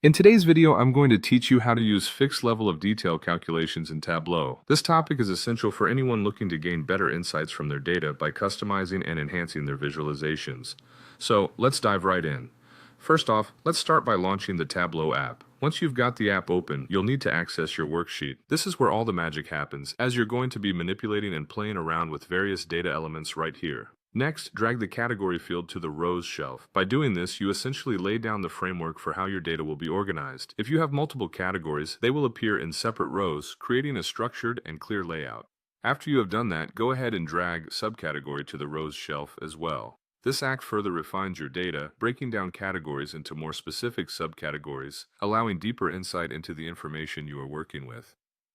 In today's video, I'm going to teach you how to use fixed level of detail calculations in Tableau. This topic is essential for anyone looking to gain better insights from their data by customizing and enhancing their visualizations. So let's dive right in. First off, let's start by launching the Tableau app. Once you've got the app open, you'll need to access your worksheet. This is where all the magic happens, as you're going to be manipulating and playing around with various data elements right here. Next, drag the category field to the rows shelf. By doing this, you essentially lay down the framework for how your data will be organized. If you have multiple categories, they will appear in separate rows, creating a structured and clear layout. After you have done that, go ahead and drag subcategory to the rows shelf as well. This act further refines your data, breaking down categories into more specific subcategories, allowing deeper insight into the information you are working with.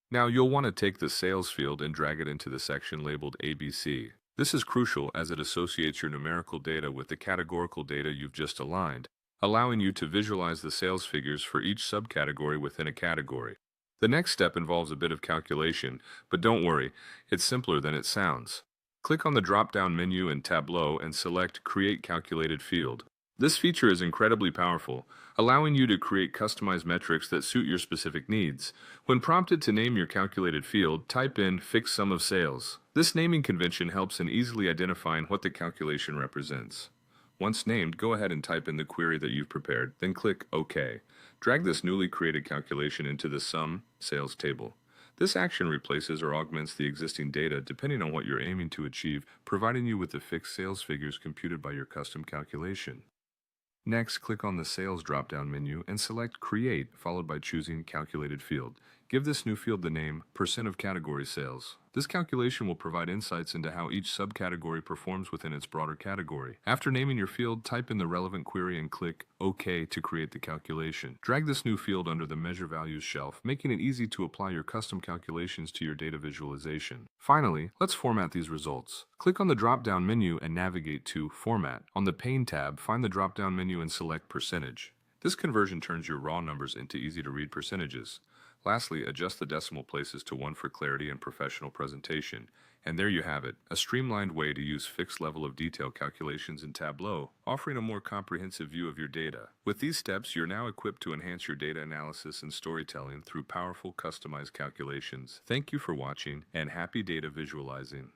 Now, you'll want to take the sales field and drag it into the section labeled ABC. This is crucial as it associates your numerical data with the categorical data you've just aligned, allowing you to visualize the sales figures for each subcategory within a category. The next step involves a bit of calculation, but don't worry, it's simpler than it sounds. Click on the drop-down menu in Tableau and select Create Calculated Field. This feature is incredibly powerful, allowing you to create customized metrics that suit your specific needs. When prompted to name your calculated field, type in Fixed Sum of Sales. This naming convention helps in easily identifying what the calculation represents. Once named, go ahead and type in the query that you've prepared, then click OK. Drag this newly created calculation into the Sum Sales table. This action replaces or augments the existing data depending on what you're aiming to achieve, providing you with the fixed sales figures computed by your custom calculation. Next, click on the Sales drop-down menu and select Create, followed by choosing Calculated Field. Give this new field the name % of category sales. This calculation will provide insights into how each subcategory performs within its broader category. After naming your field, type in the relevant query and click OK to create the calculation. Drag this new field under the Measure Values shelf, making it easy to apply your custom calculations to your data visualization. Finally, let's format these results. Click on the drop-down menu and navigate to Format. On the Pane tab, find the drop-down menu and select Percentage. This conversion turns your raw numbers into easy-to-read percentages. Lastly, adjust the decimal places to 1 for clarity and professional presentation. And there you have it, a streamlined way to use fixed level of detail calculations in Tableau, offering a more comprehensive view of your data. With these steps, you're now equipped to enhance your data analysis and storytelling through powerful customized calculations. Thank you for watching, and happy data visualizing.